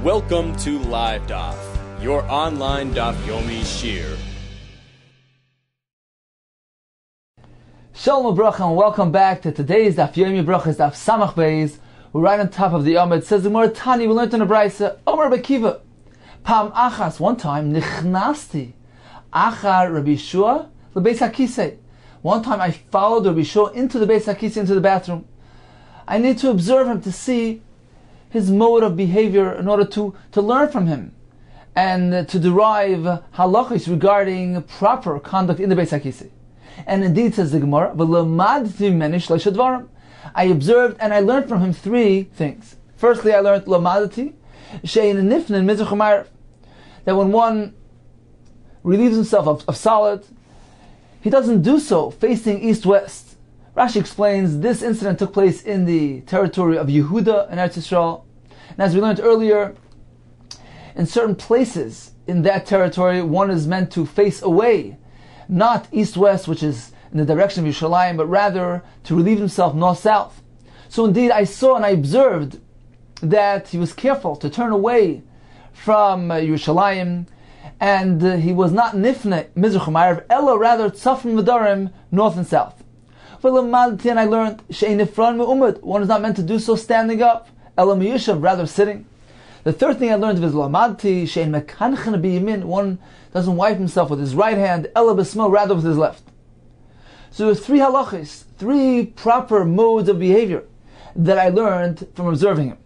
Welcome to Live Daf, your online Daf Yomi shir. Shalom Bracha and welcome back to today's Daf Yomi Brachos Daf Samach Beis. We're right on top of the Yom. It says the Gemara Tani, we learned in the Brisa, Omer Bekiva. Pam Achas, one time, Nichnasti, Achar Rabbi Shua, the Beis HaKisei. One time I followed Rabbi Shua into the Beis HaKisei, into the bathroom. I need to observe him to see his mode of behavior in order to learn from him and to derive halachos regarding proper conduct in the Beis HaKisei. And indeed, says the Gemara, I observed and I learned from him three things. Firstly, I learned lamadati, that when one relieves himself of solid, he doesn't do so facing east-west. Rashi explains this incident took place in the territory of Yehuda in Eretz Yisrael. And as we learned earlier, in certain places in that territory, one is meant to face away, not east-west, which is in the direction of Yerushalayim, but rather to relieve himself north-south. So indeed, I saw and I observed that he was careful to turn away from Yerushalayim, and he was not nifne mizrach u'ma'arav, ella rather tzafim v'darim, north and south. And I learned one is not meant to do so standing up, ella miyushav, rather sitting. The third thing I learned is lamadti shein mekanchen biyamin, one doesn't wipe himself with his right hand, ella b'smol, rather with his left. So there's three halachos, three proper modes of behavior that I learned from observing him.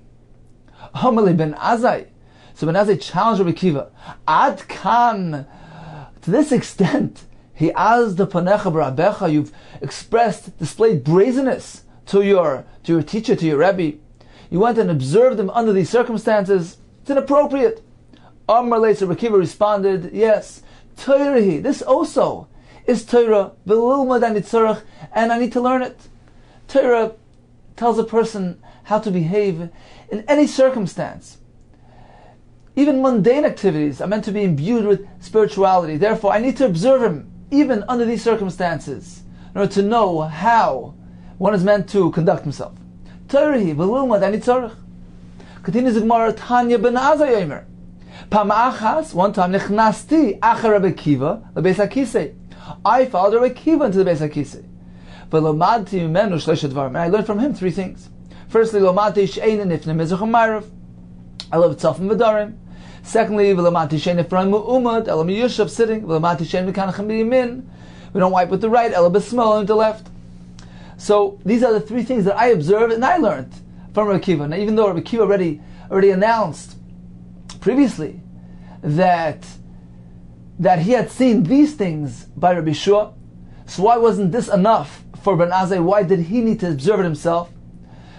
Homeli ben Azai. So Ben Azai challenged Rabbi Kiva. Ad kan, to this extent, he asked the panecha b'rabecha, you've displayed brazenness to your teacher, to your Rebbe. You went and observed him under these circumstances. It's inappropriate. Amar Leis, Rabbi Kiva responded, yes, Torah, this also is Torah, v'lilmad ani tzarech, and I need to learn it. Torah tells a person how to behave in any circumstance. Even mundane activities are meant to be imbued with spirituality. Therefore, I need to observe him, even under these circumstances, in order to know how one is meant to conduct himself. Torah, v'lilmad ani tzarech. Continues the Gemara, Tanya ben Azai Yomer. Pam achas, one time, nechnasti achar Rabbi Kiva, the Beis HaKisei. I followed Rabbi Kiva into the Beis HaKisei. V'lomadti mimenu shleisha dvarim. And I learned from him three things. Firstly, lomadti she'ein nifne mizrach u'ma'arav. I love tzafim v'darim. Secondly, v'lomadti she'ein nifran mu'umad, ela miyushav, sitting. V'lomadti she'ein mekanachem biyamin. We don't wipe with the right, ela b'smol, with the left. So these are the three things that I observed and I learned from Rabbi Kiva. Now, even though Rabbi Kiva already announced previously that he had seen these things by Rabbi Shua, so why wasn't this enough for Ben Azai? Why did he need to observe it himself?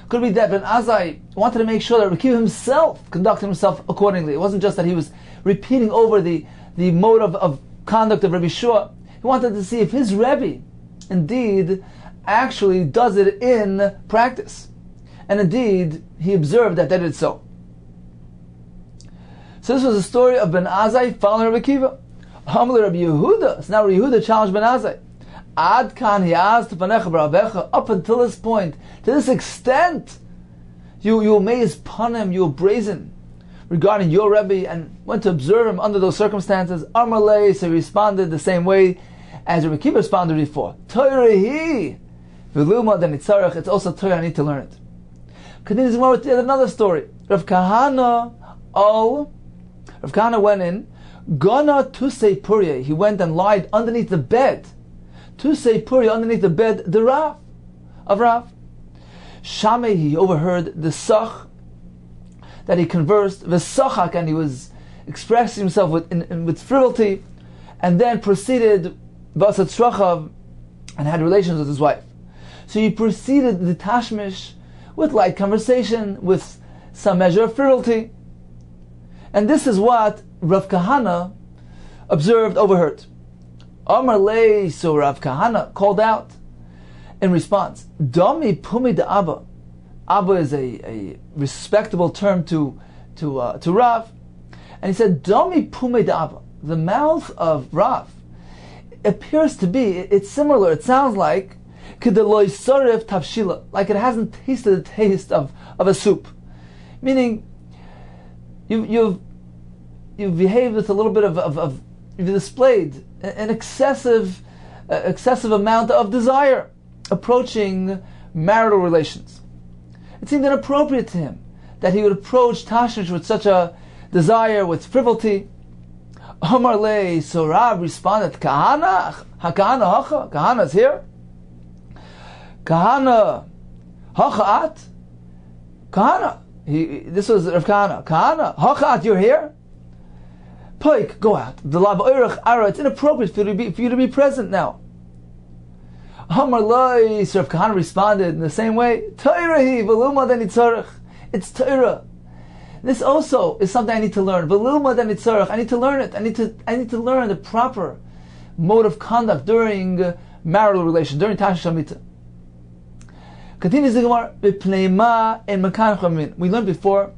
Could be that Ben Azai wanted to make sure that Rabbi Kiva himself conducted himself accordingly. It wasn't just that he was repeating over the mode of conduct of Rabbi Shua. He wanted to see if his Rebbe indeed actually does it in practice. And indeed, he observed that they did so. So this was the story of Ben Azai following Rabbi Kiva. Hamli Rabbi Yehuda. So now Rabbi Yehuda challenged Ben Azai. Ad kan, he asked panecha b'rabecha, up until this point, to this extent, you amazed panim, you were brazen regarding your Rebbe, and went to observe him under those circumstances. Amalei, so he responded the same way as Rabbi Kiva responded before. Torah v'luma dan itzarech. It's also Torah, I need to learn it. Continues more with another story. Rav Kahana went in, Gana Tusei Purya. He went and lied underneath the bed. Tusei Purya, underneath the bed, the Rav of Rav. Shamei, he overheard the Sach, that he conversed, V'sachak, and he was expressing himself with frivolity, and then proceeded, V'asatzrachav, and had relations with his wife. So he proceeded the Tashmish with light conversation, with some measure of frivolity. And this is what Rav Kahana overheard. Amar lei, so Rav Kahana called out in response, Dami pumi de Abba. Abba is a respectable term to Rav. And he said, Dami pumi de Abba. The mouth of Rav appears to be, it's similar, it sounds like, Kedeloi Sorev Tavshila, like it hasn't tasted the taste of a soup. Meaning, you've behaved with a little bit of you've displayed an excessive amount of desire approaching marital relations. It seemed inappropriate to him that he would approach Tashmish with such a desire, with frivolity. Omar lei, so Rab responded, Kahana, Hakahana Hacha, Kahana's here. Kahana, Hacha'at, Kahana. This was Rav Kahana. Kahana, Hacha'at, you're here? Poik, go out. It's inappropriate for you to be present now. Amar Loi, Rav Kahana responded in the same way. Torah v'luma denitzarech. It's Torah. This also is something I need to learn. V'luma denitzarech. I need to learn it. I need to learn the proper mode of conduct during marital relations, during Tasha Shamita. Continues the Gemara. V'pneima en mekan chamin. We learned before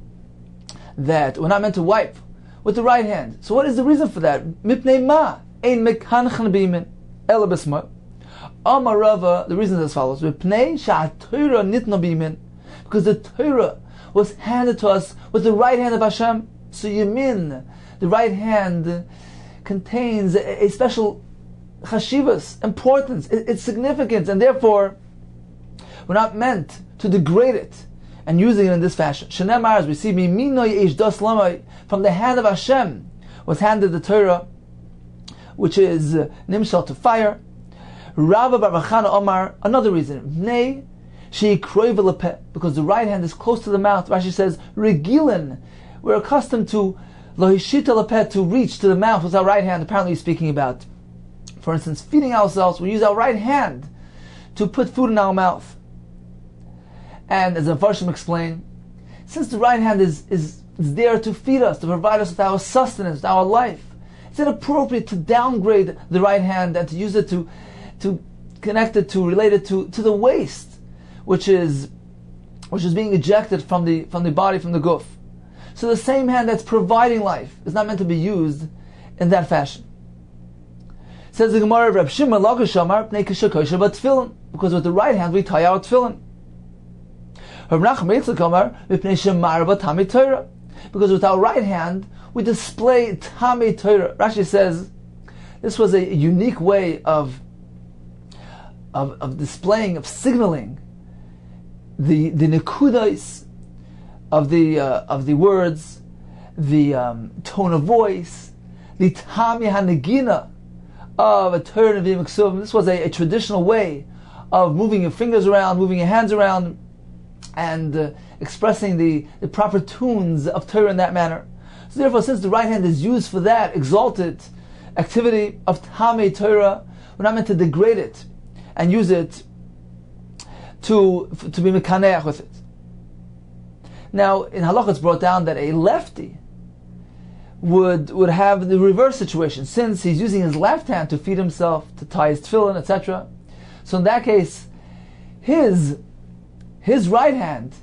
that we're not meant to wipe with the right hand. So what is the reason for that? Mipneima en mekan chamin ela b'sma. Amar Rava, the reason is as follows: because the Torah was handed to us with the right hand of Hashem. So Yamin, the right hand, contains a special chashivas, importance, its significance, and therefore we're not meant to degrade it and using it in this fashion. Shenemar, as we see, from the hand of Hashem was handed the Torah, which is nimshal to fire. Rava bar Vachana Omar, another reason, because the right hand is close to the mouth. Rashi says, Regilin, we're accustomed to lohishita lepet, to reach to the mouth with our right hand. Apparently he's speaking about, for instance, feeding ourselves. We use our right hand to put food in our mouth. And as the Farshim explain, since the right hand is there to feed us, to provide us with our sustenance, with our life, it's inappropriate to downgrade the right hand and to use it to connect it, to relate it to the waste, which is being ejected from the body, from the guf. So the same hand that's providing life is not meant to be used in that fashion. Says the Gemara, Reb Shimon Lakish Amar, Pnei Kisha Kosher but tefillin, because with the right hand we tie our tefillin. Reb Nachman Yitzchak Amar, Pnei Shemar but Tamei Torah, because with our right hand we display Tamei Torah. Rashi says this was a unique way of displaying, of signaling the nekudas of the words, the tone of voice, the tami hanegina of a Torah Nevi'im Ksuvim. This was a traditional way of moving your fingers around, moving your hands around, and expressing the proper tunes of Torah in that manner. So therefore, since the right hand is used for that exalted activity of Tamei Torah, we're not meant to degrade it and use it to be mekaneach with it. Now, in halakha it's brought down that a lefty would have the reverse situation, since he's using his left hand to feed himself, to tie his tefillin, etc. So in that case, his right hand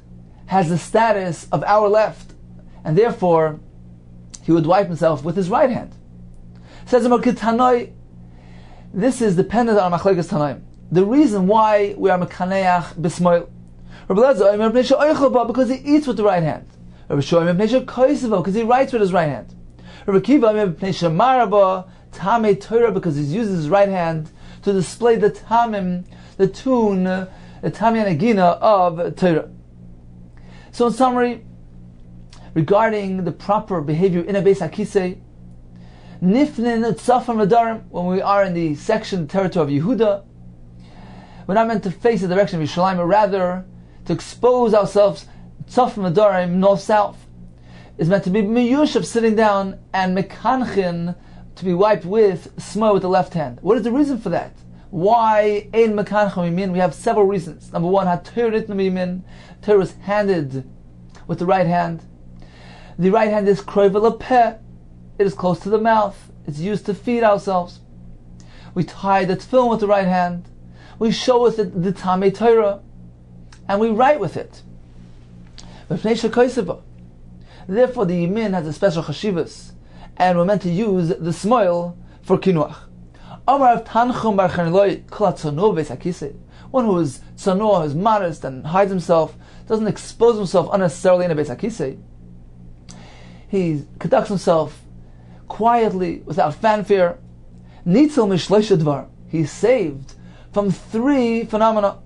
has the status of our left, and therefore he would wipe himself with his right hand. Says Tanoi, this is dependent on Machlekes Tanaim. The reason why we are mekaneach b'smoil, because he eats with the right hand. Because he writes with his right hand. Because he uses his right hand to display the tamim, the tune, the tamim nagina of Torah. So in summary, regarding the proper behavior in a Beis HaKisei, nifnin tzafam nadarim, when we are in the section, territory of Yehuda, we're not meant to face the direction of Yerushalayim, but rather to expose ourselves, tzafam nadarim, north-south, is meant to be miyushav, sitting down, and mekanchin, to be wiped with smoke with the left hand. What is the reason for that? Why ein mekanchin mimin? We have several reasons. Number one, ha-Torah mimin, Torah is handed with the right hand. The right hand is kroiv lepeh. It is close to the mouth. It's used to feed ourselves. We tie the tefillin with the right hand. We show with it the Tamei Torah, and we write with it. Therefore, the Yemin has a special chashivas, and we're meant to use the smoil for kinuach. One who is tzanua, who is modest and hides himself, doesn't expose himself unnecessarily in a Beis HaKisei. he conducts himself quietly, without fanfare. Nitzel mishleisha dvar. He's saved from 3 phenomena.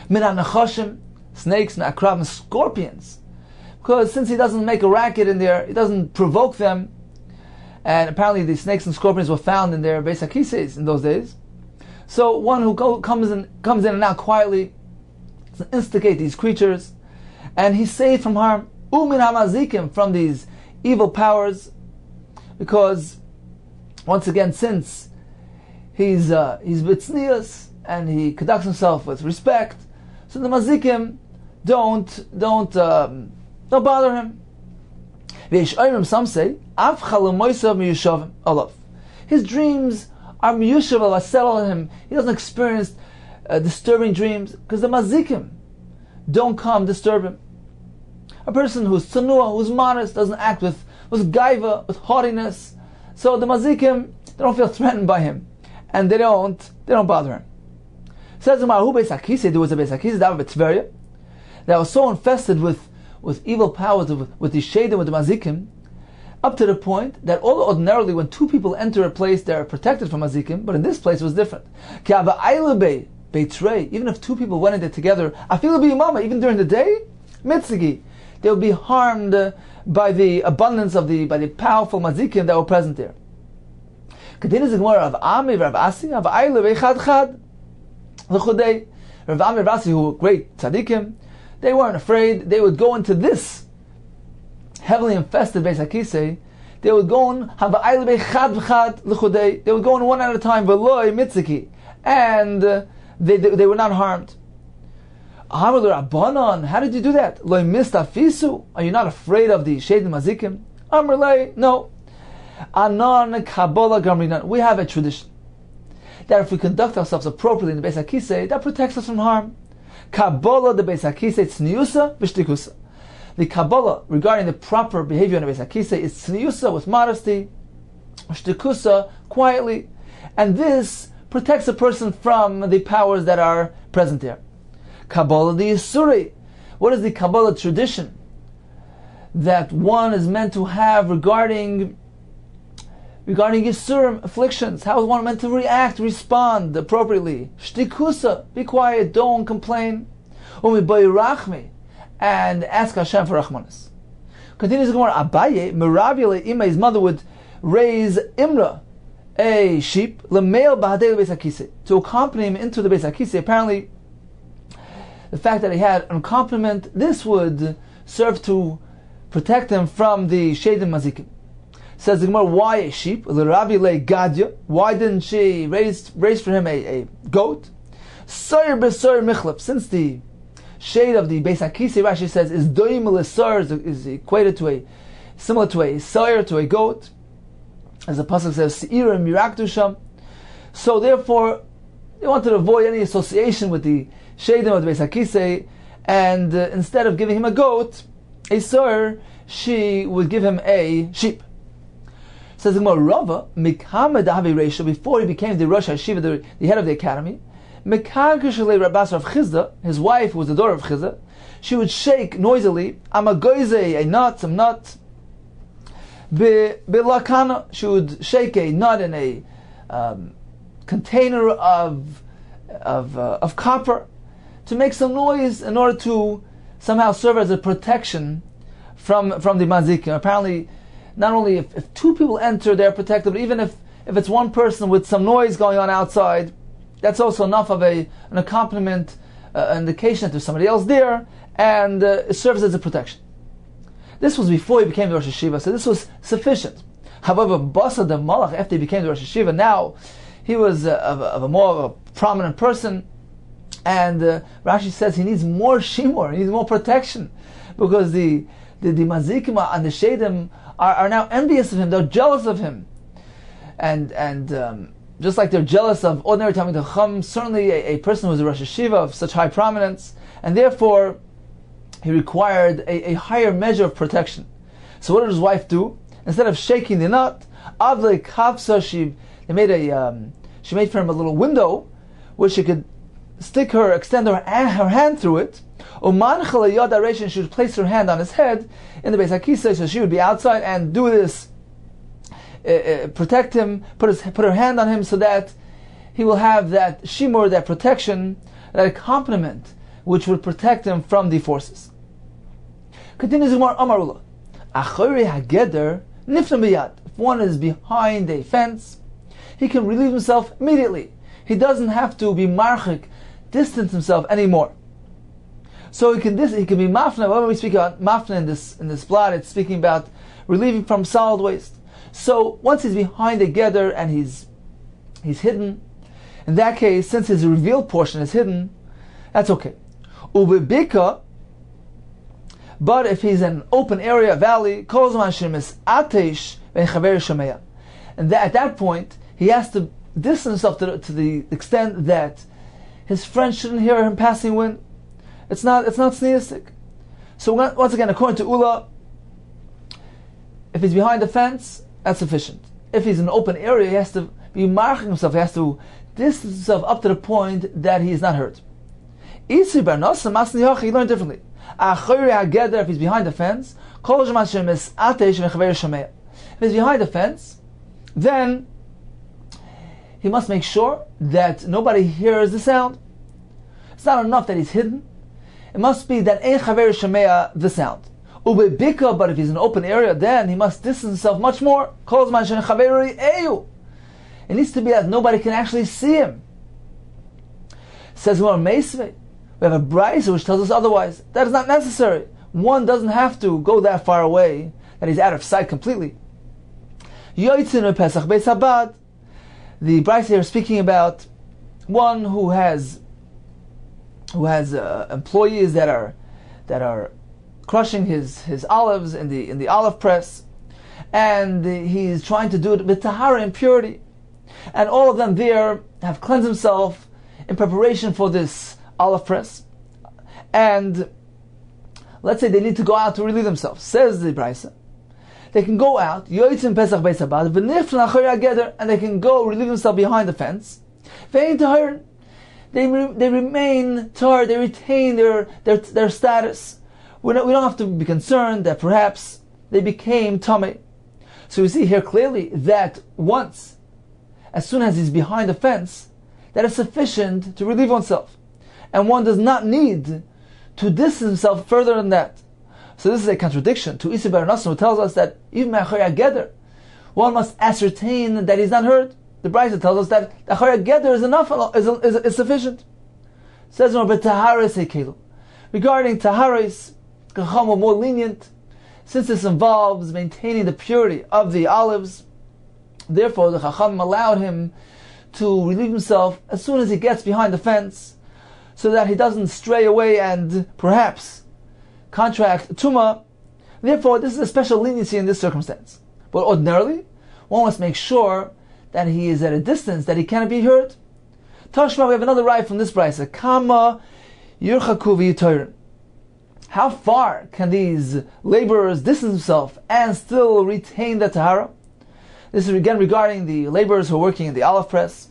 Min ha-nechashim, snakes, akrab, and scorpions. Because since he doesn't make a racket in there, he doesn't provoke them, and apparently the snakes and scorpions were found in their Beis HaKiseis in those days. So one who comes in and out quietly, instigate these creatures, and he's saved from harm. Umin hamazikim, from these evil powers, because once again, since he's bitznius and he conducts himself with respect, so the mazikim don't bother him. Some say his dreams are miyushav, settle on him. He doesn't experience disturbing dreams because the mazikim don't come disturb him. A person who's tsanua, who's modest, doesn't act with gaiva, with haughtiness. So the mazikim, they don't feel threatened by him, and they don't bother him. Says the Mahu Beis HaKisei, there was a Beis HaKisei down in Tveria that was so infested with evil powers, with the shade and with the mazikim, up to the point that although ordinarily when 2 people enter a place, they're protected from mazikim, but in this place it was different. Even if 2 people went in there together, even during the day, mitzigi, they would be harmed by the abundance of by the powerful mazikim that were present there. Rav Ami, Rav Asi, who were great tzaddikim, they weren't afraid. They would go into this heavily infested Beis HaKisei. They would go in They would go in one at a time, and they were not harmed. How did you do that? Are you not afraid of the shade mazikim? No. We have a tradition that if we conduct ourselves appropriately in the Beis HaKisei, that protects us from harm. Kabbalah, the Beis HaKisei, tzniusa v'shtikusa. The Kabbalah regarding the proper behavior in the Beis HaKisei is tzniusa, with modesty, shtikusa, quietly, and this protects a person from the powers that are present there. Kabbalah the Yisuri. What is the Kabbalah tradition that one is meant to have regarding Yisurim, afflictions? How is one meant to respond appropriately? Shtikusa, be quiet, don't complain. Rachmi, and ask Hashem for Rachmanis. Continues the Gemara, Abaye, Meravile Ima, his mother would raise Imra, a sheep, Lemel Bahadei Beis HaKisei, to accompany him into the Beis HaKisei. Apparently, the fact that he had an accompaniment, this would serve to protect him from the shade and mazikim. Says the Gemara, why a sheep? Why didn't she raise for him a goat? Since the shade of the Beis HaKisei, Rashi says, is equated to similar to a sire, to a goat, as the pasuk says, so therefore they wanted to avoid any association with the shadim of the Beis HaKisei, and instead of giving him a goat, a sire, she would give him a sheep. Says the Gemara, Rava, before he became the Rosh Hashiva, the head of the academy, his wife, who was the daughter of Chizah, she would shake noisily, a nut, some nut, she would shake a nut in a container of copper to make some noise in order to somehow serve as a protection from the mazikim. Apparently, not only if 2 people enter, they're protected, but even if it's one person with some noise going on outside, that's also enough of an accompaniment, an indication that there's somebody else there, and it serves as a protection. This was before he became the Rosh Hashiva, so this was sufficient. However, Basa the Malach, after he became the Rosh Hashiva, now he was of a more prominent person, and Rashi says he needs more shimur, he needs more protection, because the mazikim and the shadim are now envious of him, they're jealous of him, and just like they're jealous of ordinary Talmidei Chacham, certainly a person who is a Rosh Hashiva of such high prominence, and therefore he required a higher measure of protection. So what did his wife do? Instead of shaking the nut, Avle Kapsa, she made for him a little window where she could extend her hand through it. Uman Chalayad Areshin should place her hand on his head in the Beis HaKisei, so she would be outside and do this, protect him, put her hand on him so that he will have that shimur, that protection, that accompaniment, which would protect him from the forces. Continues Gemara, Amarullah. Achori hageder nifna biyad. If one is behind a fence, he can relieve himself immediately. He doesn't have to be marchik, distance himself anymore. So he can be mafna. When we speak about mafna in this blot, it's speaking about relieving from solid waste. So once he's behind a geder and he's hidden, in that case, since his revealed portion is hidden, that's okay. Ubebika, but if he's in an open area, valley, and at that point, he has to distance himself to the extent that his friends shouldn't hear him passing wind. It's not sneistic. So once again, according to Ula, if he's behind the fence, that's sufficient. If he's in an open area, he has to be marking himself. He has to distance himself up to the point that he is not hurt. He learned differently. If he's behind the fence, if he's behind the fence, then he must make sure that nobody hears the sound. It's not enough that he's hidden. It must be that ein chaver shemea the sound. But if he's in an open area, then he must distance himself much more. It needs to be that nobody can actually see him. Says more Meisve. We have a Brachos which tells us otherwise. That is not necessary. One doesn't have to go that far away that he's out of sight completely. The Brachos here is speaking about one who has employees that are crushing his olives in the olive press, and he's trying to do it with tahara, impurity, and all of them there have cleansed himself in preparation for this olive press, and let's say they need to go out to relieve themselves. Says the Brachos, they can go out, and they can go relieve themselves behind the fence. They remain tar, they retain their status. We don't have to be concerned that perhaps they became tummy. So we see here clearly that once, as soon as he's behind the fence, that is sufficient to relieve oneself. And one does not need to distance himself further than that. So this is a contradiction to Isi Bar Nassim, who tells us that even Achari Geder, one must ascertain that he's not hurt. The Brachos tells us that Achari Geder is enough, is sufficient. It says regarding Taharis, Chacham were more lenient, since this involves maintaining the purity of the olives. Therefore, the Chacham allowed him to relieve himself as soon as he gets behind the fence, so that he doesn't stray away and perhaps contract Tumah. Therefore, this is a special leniency in this circumstance. But ordinarily, one must make sure that he is at a distance, that he cannot be hurt. Tashma, we have another ride from this Brachos. Kama yirchaku v'yitorin. How far can these laborers distance themselves and still retain the tahara? This is again regarding the laborers who are working in the olive press.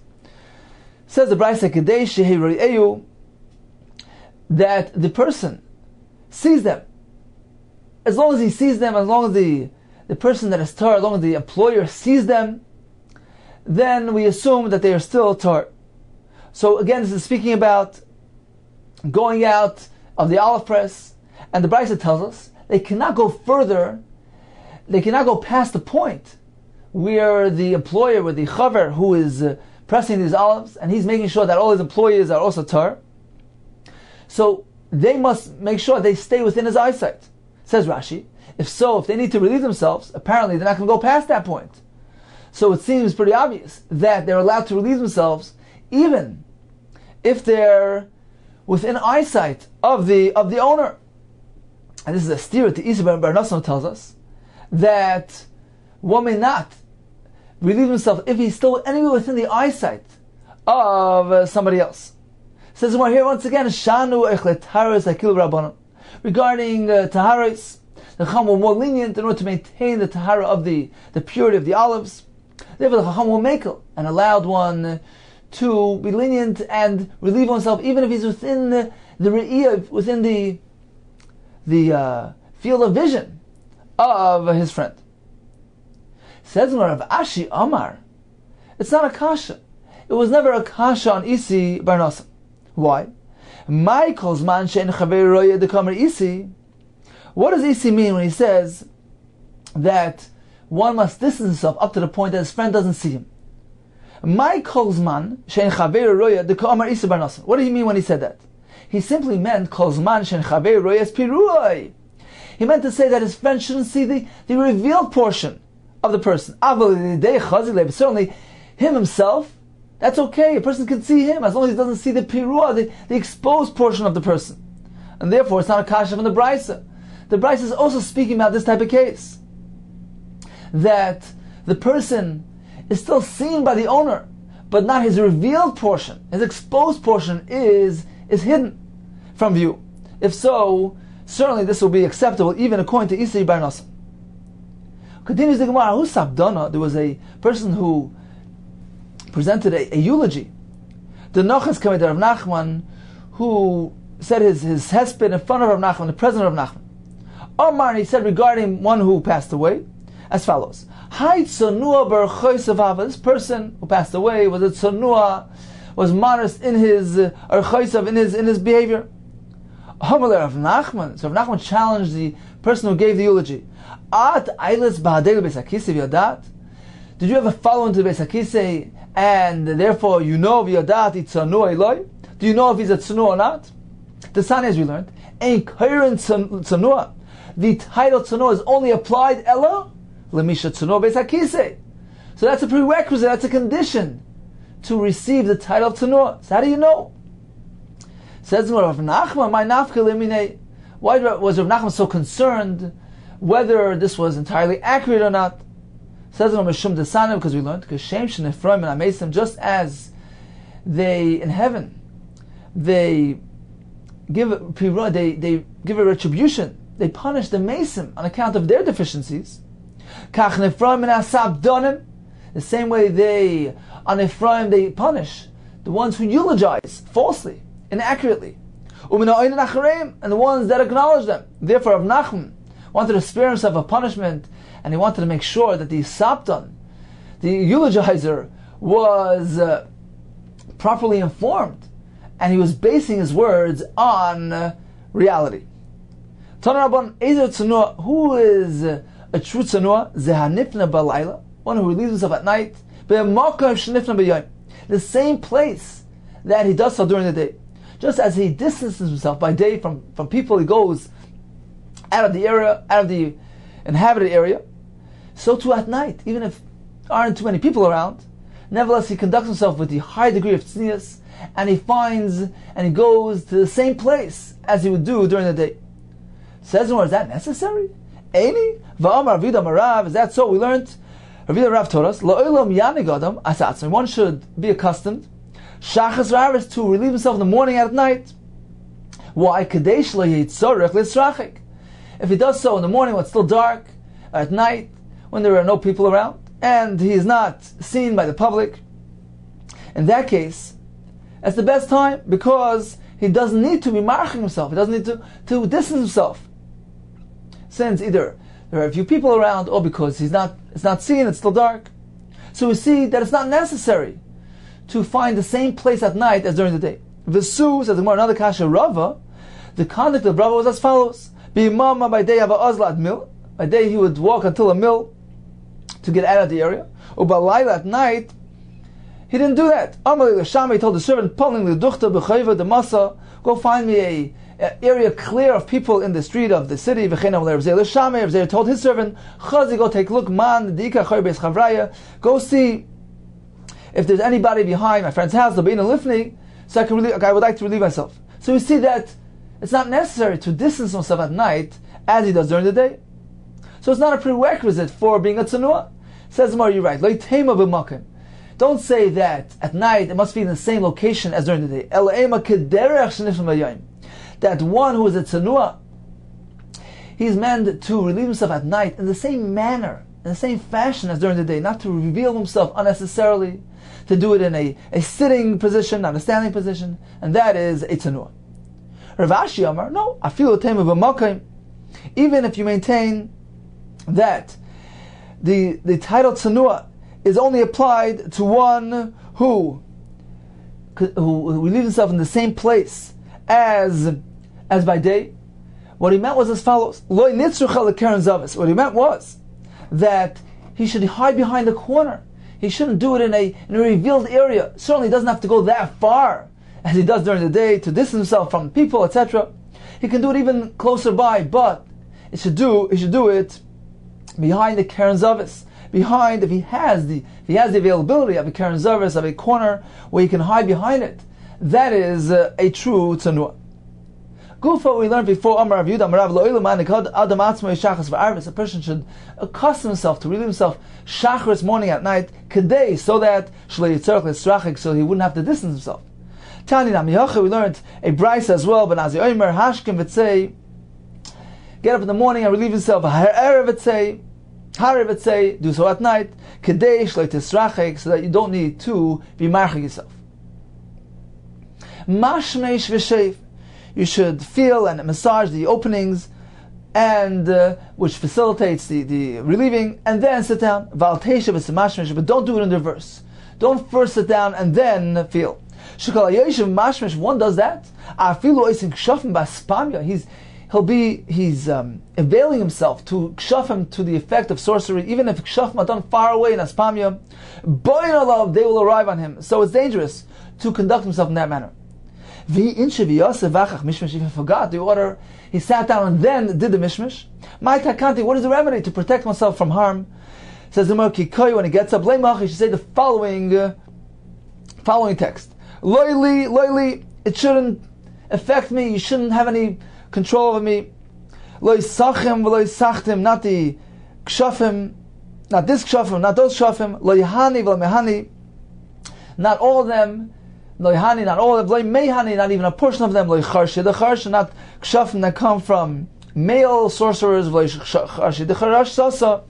Says the Brachos, Kedei shehi that the person sees them. As long as he sees them, as long as the person that is tar, as long as the employer sees them, then we assume that they are still tar. So again, this is speaking about going out of the olive press, and the Brachos tells us they cannot go further, they cannot go past the point where the employer, where the chaver who is pressing these olives, and he's making sure that all his employees are also tar. So they must make sure they stay within his eyesight. Says Rashi, if they need to relieve themselves, apparently they're not going to go past that point. So it seems pretty obvious that they're allowed to relieve themselves even if they're within eyesight of the owner. And this is a steer to Isi Bar Nassim tells us that one may not relieve himself if he's still anywhere within the eyesight of somebody else. Says we're here once again, Shanu Echlet Taharis Akil Rabbanon. Regarding Taharis, the Chacham were more lenient in order to maintain the Tahara of the purity of the olives. Therefore, the Chacham were makel and allowed one to be lenient and relieve oneself even if he's within the re'iyah, within the field of vision of his friend. Says Rav Ashi Amar, it's not a kasha. It was never a kasha on Isi bar Nosson. Why? My calls man shein chaver roya dekamer Isi. What does Isi mean when he says that one must distance himself up to the point that his friend doesn't see him? My calls man shein chaver roya dekamer Isi bar Nosson. What do you mean when he said that? He simply meant calls man shein chaver roya es pirui. He meant to say that his friend shouldn't see the revealed portion of the person. Certainly, him himself, that's okay. A person can see him as long as he doesn't see the pirua, the exposed portion of the person. And therefore, it's not a kasha from the Brisa. The Brisa is also speaking about this type of case. That the person is still seen by the owner, but not his revealed portion. His exposed portion is hidden from view. If so, certainly this will be acceptable even according to Isai bar Nosson. Continues the Gemara, who's Sabdana? There was a person who presented a eulogy. The Nochas came to Rav Nachman, who said his hesped in front of Rav Nachman, the president of Nachman. Omar, he said regarding one who passed away, as follows: Hai tzonua b'archoisav hava. This person who passed away was a tzonua, was modest in his archoisav, in his behavior. Omar Rav Nachman. So Rav Nachman challenged the person who gave the eulogy. At ailes b'hadei beis hakisei v'yadat. Did you ever follow into the beis hakisei and therefore you know v'yadat itzanua eloi? Do you know if he's a tzanua or not? The Sani, as we learned, ein kairin tzanua. The title tzanua is only applied ella lemisha tzanua beis hakisei. So that's a prerequisite. That's a condition to receive the title of tzanua. So how do you know? Says Rav Nachman, my nafka lemine. Why was Rav Nachman so concerned whether this was entirely accurate or not? Says Rav Mishum Desanim, because we learned, because Shem Shen Ephraim and Amesim, just as they in heaven, they give a retribution, they punish the Mesim on account of their deficiencies. Kach Ephraim and Asab Donim, the same way they on Ephraim they punish the ones who eulogize falsely, inaccurately, and the ones that acknowledge them. Therefore, Rav Nachman wanted to spare himself a punishment, and he wanted to make sure that the Saptan, the eulogizer, was properly informed, and he was basing his words on reality. Tana Rabban, Ezer Tzanua, who is a true Tzanua? Zehanifna Balayla, one who relieves himself at night, the same place that he does so during the day. Just as he distances himself by day from people, he goes out of the area, out of the inhabited area, so too at night, even if there aren't too many people around, nevertheless he conducts himself with the high degree of tznius, and he goes to the same place as he would do during the day. Says, is that necessary? Eini? Va'amar Ravida Marav, is that so? We learned, Ravida Rav told us, La'olam yanig adam asatzim, one should be accustomed Shachas Ravis to relieve himself in the morning and at night. Why? Kadesh leyitzorech lisrachik. If he does so in the morning when it's still dark, at night when there are no people around, and he is not seen by the public, in that case, that's the best time, because he doesn't need to be marching himself. He doesn't need to distance himself, since either there are a few people around, or because it's not seen, it's still dark. So we see that it's not necessary to find the same place at night as during the day. V'su, says the Gemara, another kasha, Rava, the conduct of Rava was as follows: B'imama, by day have a ozla at mil. By day he would walk until a mil to get out of the area. Ubalayla, at night he didn't do that. Amalei l'shama, he told the servant, Pulling l'duchta b'chayva the masa, go find me a area clear of people in the street of the city. V'chein amalei Rav Zeh l'shama, Rav Zeh told his servant, Chazi, go take a look, man dika chay beis chavraya, go see if there's anybody behind my friend's house, the bein lifni, so I would like to relieve myself. So we see that it's not necessary to distance himself at night as he does during the day. So it's not a prerequisite for being a tzanua. Says Mar, you're right. Don't say that at night it must be in the same location as during the day. That one who is a tzanua, he's meant to relieve himself at night in the same manner, in the same fashion as during the day, not to reveal himself unnecessarily, to do it in a sitting position, not a standing position, and that is a tzanua. Rav Ashi Amar, no, afilu tema b'makom. Even if you maintain that the title Tsanua is only applied to one who relieves himself in the same place as by day, what he meant was as follows. What he meant was that he should hide behind a corner. He shouldn't do it in a revealed area. Certainly he doesn't have to go that far as he does during the day to distance himself from people, etc. He can do it even closer by, but he should do it behind the Karen Zavis. Behind, if he has the availability of a Karen Zavis, of a corner where he can hide behind it, that is a true Tsanua. Gufa, we learned before, Amar Rav Yudah, Amar Rav Lo Ilam Anikad Adam Atzmo Yishachas V'Arvis. A person should accustom himself to relieve himself Shacharis morning at night, Kedei, so that Shlei Yitzarech L'Srachik, so he wouldn't have to distance himself. Tani Namiyacha, we learned a Brachos as well, but Nazi Omer Hashkim V'Tzei, get up in the morning and relieve himself. Ha'erev V'Tzei, do so at night, Kedei Shlei Yitzarech, so that you don't need to be marching yourself. Mashmeish V'Shev, you should feel and massage the openings, and which facilitates the relieving, and then sit down. But don't do it in reverse. Don't first sit down and then feel. One does that. He's availing himself to kshafim, to the effect of sorcery, even if kshafim are done far away in aspamia. They will arrive on him. So it's dangerous to conduct himself in that manner. He forgot the order, he sat down and then did the mishmish. What is the remedy to protect oneself from harm? Says the Kikoy, when he gets up, he should say the following text. Loyli, it shouldn't affect me, you shouldn't have any control over me. Loy sachim, loy sachtim, not the kshafim, not this kshafim, not those kshafim. Loy hani, loy mehani, not all of them. Loihani, not all of them. Loimehani, not even a portion of them. Loicharshi, the charsh, not kshafim that come from male sorcerers. Loicharshi, the charash sasa,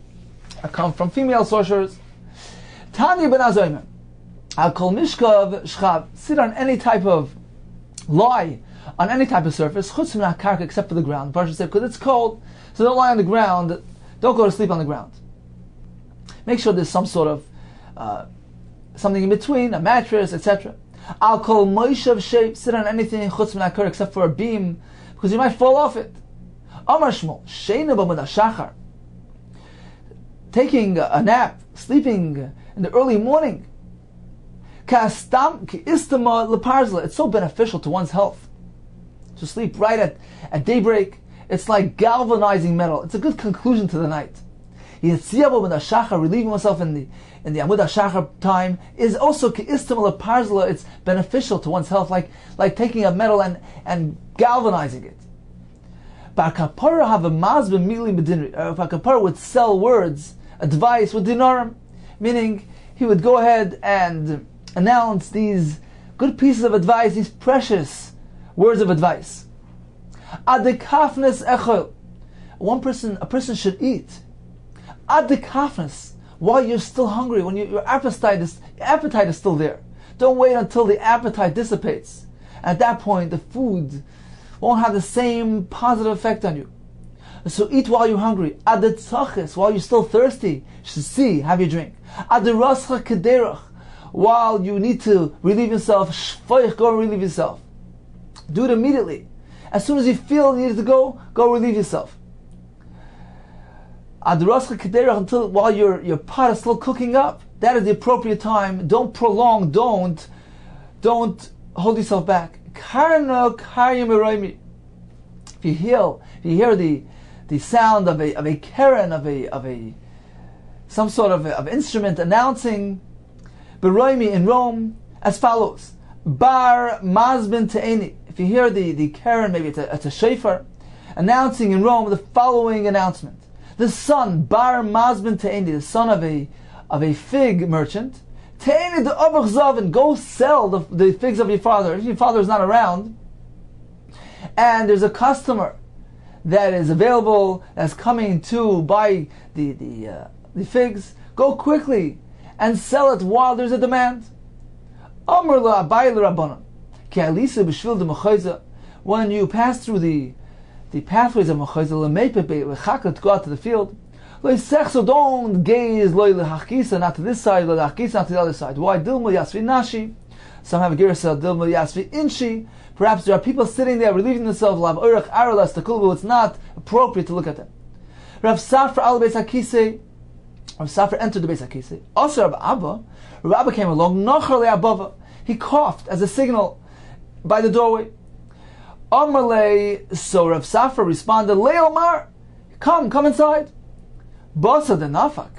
that come from female sorcerers. Tani ben azoyim, I'll call mishkav shchav. Sit on any type of lie on any type of surface. Chutz min karka, except for the ground. Parsha said because it's cold, so don't lie on the ground. Don't go to sleep on the ground. Make sure there's some sort of something in between, a mattress, etc. I'll call Moishav shape, sit on anything chutz min hakar except for a beam, because you might fall off it. Amar Shmuel, sheina b'mud hashachar, taking a nap, sleeping in the early morning. Ka'astam ki'istama leparzla, it's so beneficial to one's health to sleep right at daybreak. It's like galvanizing metal. It's a good conclusion to the night. Yitziyah b'mud hashachar, relieving oneself in the Amud HaShachar time, is also ke'istim leparzla. It's beneficial to one's health, like taking a metal and galvanizing it. Bar kapara have a maz b'mili b'dinri. Bar kapara would sell words, advice with dinarim, meaning he would go ahead and announce these good pieces of advice, these precious words of advice. Adekafnes echol. A person should eat. Adekafnes, while you're still hungry, when your appetite is still there. Don't wait until the appetite dissipates. At that point, the food won't have the same positive effect on you. So eat while you're hungry. Adetzachis, while you're still thirsty, have your drink. Aderascha kederach, while you need to relieve yourself, shfoich, go and relieve yourself. Do it immediately. As soon as you feel you need to go relieve yourself. Until while your pot is still cooking up, that is the appropriate time. Don't prolong. Don't hold yourself back. If you hear the sound of a keren, of a some sort of instrument announcing beroimi in Rome, as follows: Bar mazbin te'eni. If you hear the keren, maybe it's a shofar announcing in Rome the following announcement. The son, Bar Mazbin Te'eni, the son of a fig merchant, Te'eni the Avach Zavin, go sell the figs of your father. If your father is not around, and there's a customer that is available, that's coming to buy the figs, go quickly and sell it while there's a demand. when you pass through the pathways of Mechayzel to go out to the field, so don't gaze not to this side, not to the other side. Why? Dilma Yasvi Nashi. Some have a girsa Dilma Yasvi Inshi. Perhaps there are people sitting there relieving themselves. Lav Urach Aralas Takulbu. It's not appropriate to look at them. Rav Safra al Beis HaKisei. Rav Safra entered the Beis HaKisei. Also Rav Abba. Rav Abba came along. Nochar le'abava. He coughed as a signal by the doorway. Amarle. So Rav Safra responded, Le'omar. Come inside. Basa de Nafak.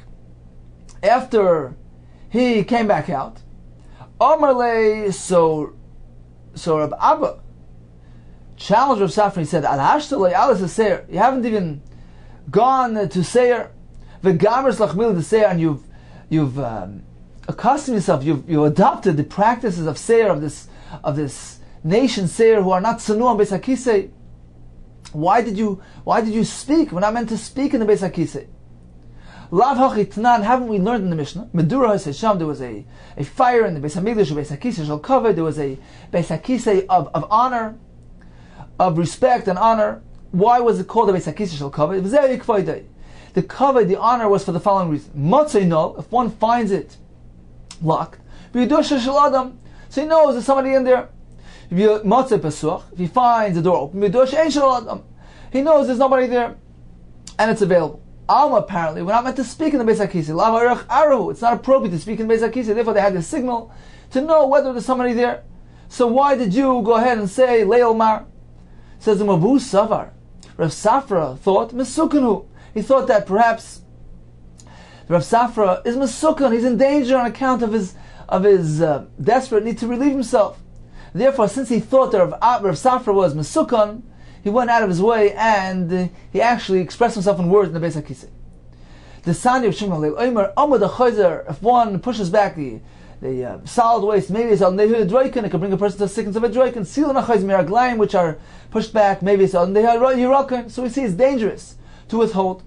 After he came back out, Amarle, so Rab Abba challenged Rav Safra. He said, Al Hashtalei Alis Seir. You haven't even gone to Seir. V'gamers lachmil the Seir, and you've accustomed yourself. You've adopted the practices of Seir, of this nation Seir, who are not Sanu on Beis HaKisei. Why did you speak? We're not meant to speak in the Beis HaKisei. Lav hachitnan, haven't we learned in the Mishnah? Medura Hasham, there was a fire in the Beis Hamikdash, Beis HaKisei shall cover. There was a Beis HaKisei of honor, of respect and honor. Why was it called the Beis HaKisei shall cover? It was very kvoidei. The cover, the honor, was for the following reason: Motzei nol, if one finds it locked, b'yidusha shel adam, so he knows there's somebody in there. Motzei pesuach, if he finds the door open, b'yidusha ein shel adam, he knows there's nobody there, and it's available. Alma, apparently, we're not meant to speak in the Beis HaKisei. Lava Erech Arahu. It's not appropriate to speak in the Beis HaKisei. Therefore, they had the signal to know whether there's somebody there. So why did you go ahead and say Leil Mar? Says the Mavu Savar. Rav Safra thought Mesukanu. He thought that perhaps Rav Safra is Mesukan. He's in danger on account of his desperate need to relieve himself. Therefore, since he thought that Rav Safra was Mesukan, he went out of his way and he actually expressed himself in words in the Beis HaKisei. The Sani of Shimon Leil Omer, Amud HaChozer, if one pushes back the solid waste, maybe it's al Nehu Droiken, it can bring a person to the sickness of a Droiken. Silon HaChozer Miraglayim, which are pushed back, maybe it's al Nehu Yiroken. So we see it's dangerous to withhold.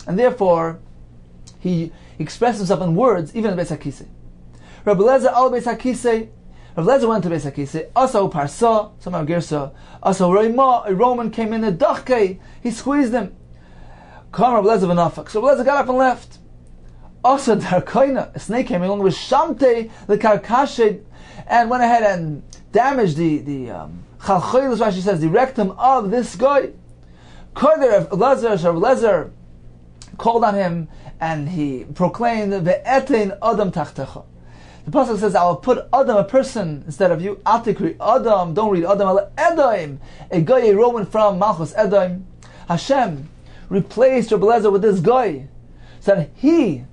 And therefore, he expressed himself in words, even in the Beis HaKisei. Rabbi Lezer al Beis HaKisei, Rav Lezer went to Beis HaKisei. Aso Parsa, somehow Gersa. Aso Reima, a Roman came in the Dachke. He squeezed him. Come Rav Lezer v'nafak. So Rav Lezer got up and left. Aso Darkoina, a snake came along with Shamte the Karkashe, and went ahead and damaged the Chalchoilus, what she says, the rectum of this guy. Koder Rav Lezer called on him, and he proclaimed Ve'etein Adam Tachtecha. The Pasuk says, I will put Adam, a person, instead of you. Atikri Adam, don't read Adam, Edaim, a guy, a Roman from Malchus Edaim. Hashem replaced Rabbi Lezer with this guy, so that he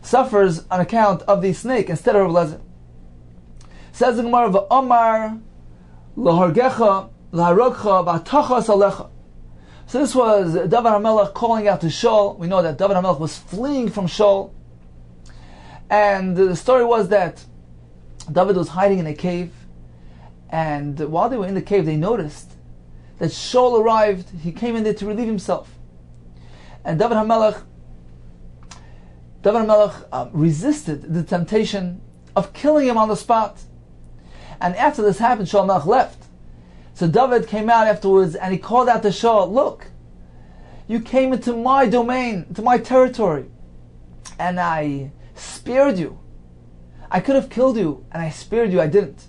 suffers on account of the snake instead of Rabbi Lezer. Says the Gemara, V'omar lahargecha, laharokcha, v'atachas alecha. So this was David HaMelech calling out to Shaul. We know that David HaMelech was fleeing from Shaul. And the story was that David was hiding in a cave, and while they were in the cave, they noticed that Shaul arrived. He came in there to relieve himself, and David HaMelech resisted the temptation of killing him on the spot. And after this happened, Shaul HaMelech left. So David came out afterwards, and he called out to Shaul, "Look, you came into my domain, into my territory, and I spared you. I could have killed you, and I spared you. I didn't."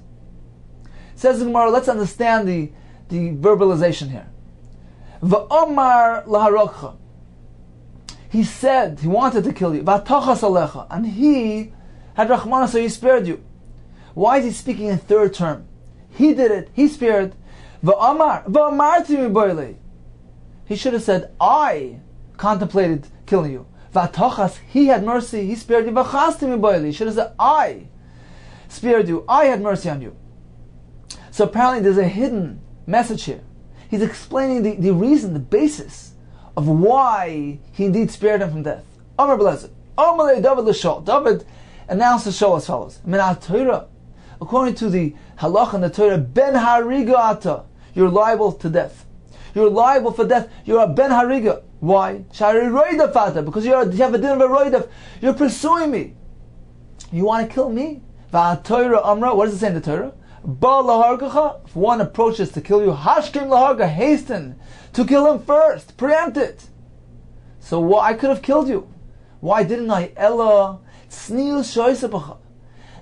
Says the Gemara, let's understand the verbalization here. V'omar laharokcha. He said he wanted to kill you. V'atachas alecha, and he had rachmana, so he spared you. Why is he speaking in third term? He did it. He spared. V'omar v'omarti miboilei. He should have said, I contemplated killing you. V'atochas, he had mercy, he spared you. V'chasti miboilei. He should have said, I spared you, I had mercy on you. So apparently there's a hidden message here. He's explaining the reason, the basis of why he indeed spared him from death. Amar B'lezer, Amalei David l'Shol. David announced to Shaul as follows: Min ha'Torah, according to the halach and the Torah, ben hariga ata, you're liable to death. You're liable for death. You're a ben hariga. Why? Shari roidaf ata, because you have a din of a roidaf. You're pursuing me. You want to kill me? Va'Torah amra. What does it say in the Torah? Ba lahargacha, if one approaches to kill you, hashkim laharga, hasten to kill him first, preempt it. So I could have killed you. Why didn't I? Ella tznius shoysabacha,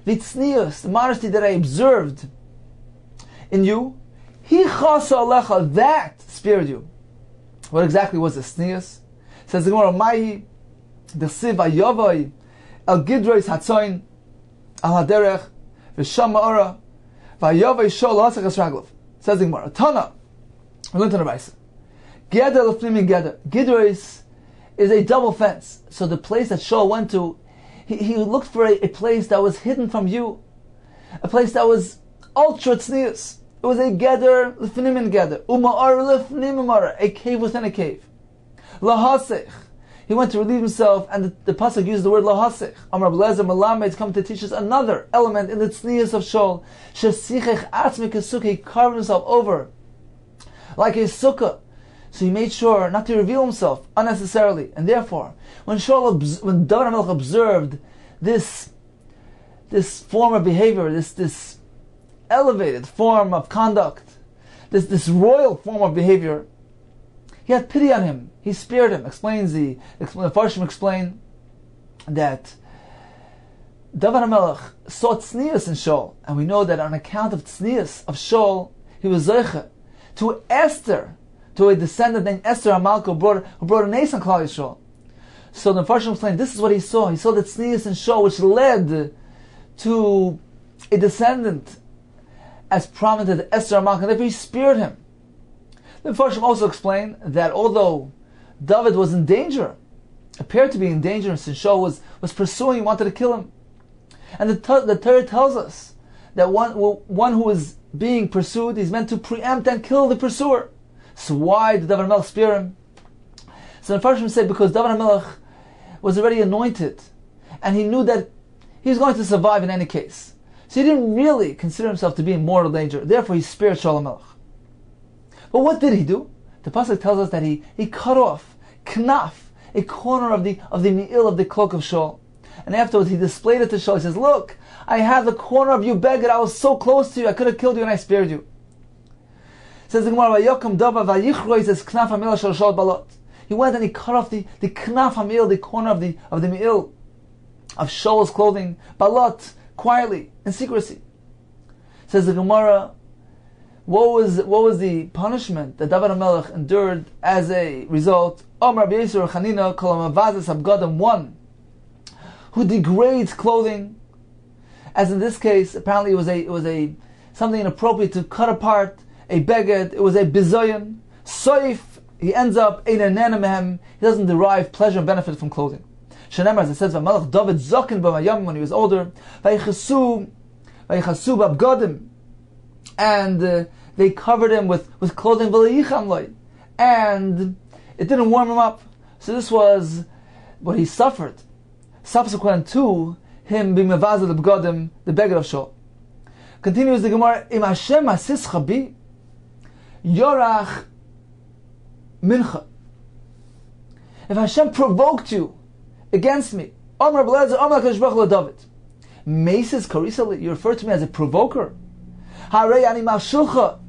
the tznius, the modesty that I observed in you, he chasa alecha, that spared you. What exactly was the tznius? Says the Gemara, Mahi desiv ayavai el gidrois hatzoin al haderech v'shama ora v'ayavai shol hasachas raglov. Says the Gemara, Tana, we learned in the Brachos, Geder lefnim geder. Gidrois is a double fence. So the place that Shaul went to, he looked for a place that was hidden from you, a place that was ultra tznius. It was a geder lefnim geder, uma'ar lefnim uma'ar, a cave within a cave. Lahasech, he went to relieve himself, and the pasuk used the word lahasech. Amar Belezer Malamed is come to teach us another element in the tznius of Shaul. Shesichech atzmi kesukah, he carved himself over like a sukkah. So he made sure not to reveal himself unnecessarily, and therefore, when David HaMelech observed this form of behavior, this elevated form of conduct, this royal form of behavior, he had pity on him. He spared him. The Farshim explain that David HaMelech saw tznius in Shaul, and we know that on account of tznius of Shaul, he was zeicha to Esther, to a descendant named Esther HaMalka who brought a nace on Klal Yisrael. So the Farshim explain this is what he saw. He saw the tznius in Shaul, which led to a descendant as prominent as Esther HaMalka, and therefore he spared him. The Farshim also explain that although David was in danger, appeared to be in danger, since Shaul was pursuing, wanted to kill him, and the Torah tells us that one who was being pursued is meant to preempt and kill the pursuer. So why did David HaMelech spare him? So the Farshim said because David HaMelech was already anointed, and he knew that he was going to survive in any case. So he didn't really consider himself to be in mortal danger. Therefore, he spared Shaul HaMelech. But what did he do? The pasuk tells us that he cut off knaf, a corner of the me'il of the cloak of Shaul, and afterwards he displayed it to Shaul. He says, "Look, I have the corner of your beged. I was so close to you. I could have killed you, and I spared you." Says the Gemara, says knaf hamil shel Shaul balot. He went and he cut off the knaf hamil, the corner of the me'il of Shaul's clothing, balot, quietly in secrecy. Says the Gemara, what was the punishment that David HaMelech endured as a result? One who degrades clothing, as in this case, apparently it was a something inappropriate to cut apart a beged. It was a bizoyan. Soif, he ends up he doesn't derive pleasure and benefit from clothing. Shenemar, as it says, Melech David Zokin b'mayam, when he was older, vayichasu b'abgadim, and they covered him with clothing, and it didn't warm him up. So this was what he suffered subsequent to him being mevazed b'gadim, the beged of Shaul. Continues the Gemara, Im Hashem asischa bi yorach mincha. If Hashem provoked you against me, Amar Belezer, Amar Kadosh Baruch Hu David, Meses Karisa, you refer to me as a provoker. Harei ani mashulcha,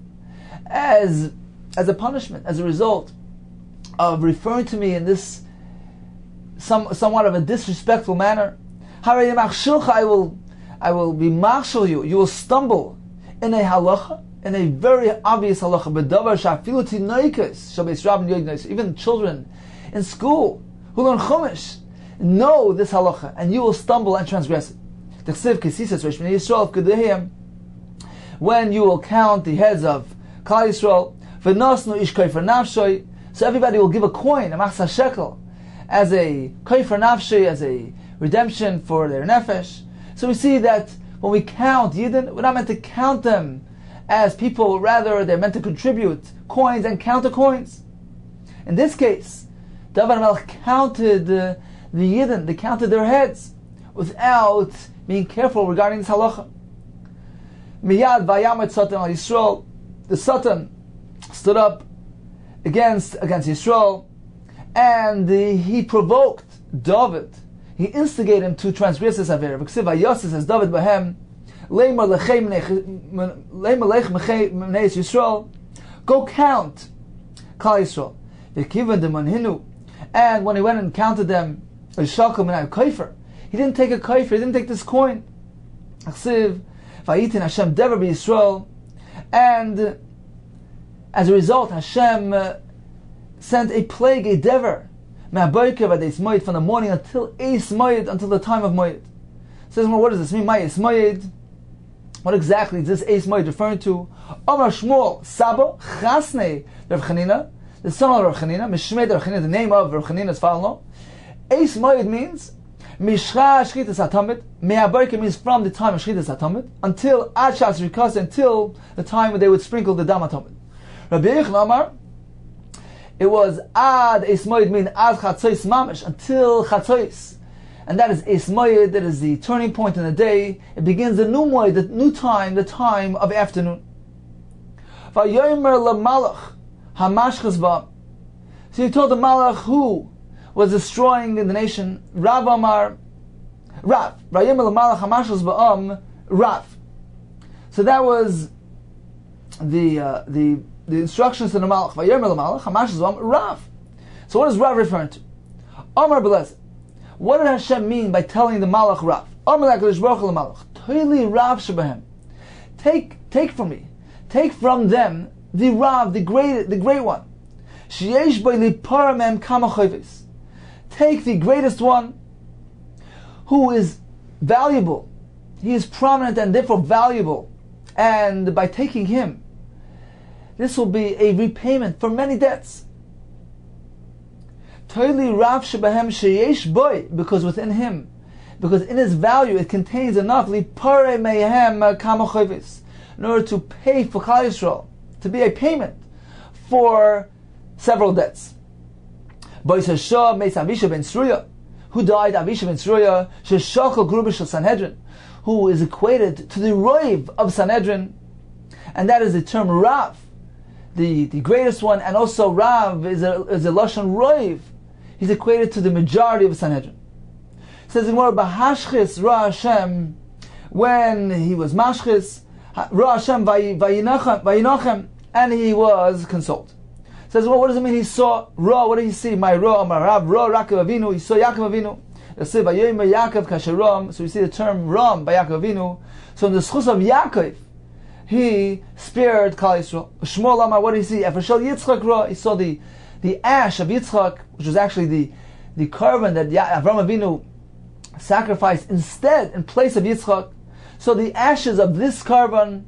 as a punishment, as a result of referring to me in this somewhat of a disrespectful manner. Harei mashulcha, I will be marshal you. You will stumble in a halacha, in a very obvious halacha. B'davar shafilu tinoikos shel beis rabban yoignos. Even children in school who learn chumash know this halacha, and you will stumble and transgress it. When you will count the heads of Klal Yisrael, v'nosnu ish kofar nafshay, so everybody will give a coin, a machzah shekel, as a kofar nafshay, as a redemption for their nefesh. So we see that when we count Yidden, we're not meant to count them as people, rather they're meant to contribute coins and counter coins. In this case, David HaMelech counted the Yidden, they counted their heads without being careful regarding this halacha. Miyad vayamet Satan al Yisrael, the Satan stood up against Yisrael, and he provoked David. He instigated him to transgress this avera. V'ksiv vayasis as David bahem Go count Klal Yisrael. And when he went and counted them, he didn't take a kaifer, he didn't take this coin. And as a result, Hashem sent a plague, a dever, from the morning until Eis Moed, until the time of Moed. Says, well, what does this mean? Eis Moed. What exactly is this Eis Moed referring to? Omar Shmuel Sabo Chasnei Rav Chanina, the son of Rav Chanina, Mishmei Rav Chanina, the name of Rav Chanina's father-in-law. Eis Moed means Mishcha Shchitas HaTamid. Me'abarka means from the time of Shchitas HaTamid until Ad Shas Rikas, until the time when they would sprinkle the Dam HaTamid. Rabbi Yechon Amar, it was Ad Eis Moed mean Ad Chatzos Mamish, until Chatzos. And that is Eis Moed, that is the turning point in the day. It begins the new Moed, the new time, the time of afternoon. Vayomer LaMalach HaMashchas Ba'am. So he told the Malach who was destroying the nation, Rav Amar, Rav. Vayomer LaMalach HaMashchas Ba'am, Rav. So that was the instructions to the Malach. Vayomer LaMalach HaMashchas Ba'am, Rav. So what is Rav referring to? Amar Belez. What did Hashem mean by telling the Malach Rav? Amar LaKadosh Baruch Hu LaMalach. Toili Rav Shebahem. Take from me. Take from them the Rav, the great one. Sheyesh bo lipara mem kama choves. Take the greatest one, who is valuable. He is prominent and therefore valuable. And by taking him, this will be a repayment for many debts. Toili Rav shebahem sheyesh boy, because within him, because in his value it contains enough lipare mehem kama choves, in order to pay for Klal Yisrael, to be a payment for several debts. Who died? Avisha ben Sruya, Sheshachal Grubish Sanhedrin, who is equated to the Roiv of Sanhedrin, and that is the term Rav, the greatest one, and also Rav is a Lashon Roiv. He's equated to the majority of Sanhedrin. It says in more Bahashchis Ra Hashem, when he was Mashchis, Ra Hashem Vayinachem, and he was consoled. It says, well, what does it mean? He saw Ra. What did he see? My Ra, Amarav, Ra, Yaakov Avinu. He saw Yaakov Avinu. So we see the term Ram by Yaakov Avinu. So in the schus of Yaakov, he spared Klal Yisrael. Shmuel Amar, what did he see? Efashel Yitzchak Ra. He saw the ash of Yitzchak, which was actually the carbon that Avraham Avinu sacrificed in place of Yitzchak. So the ashes of this carbon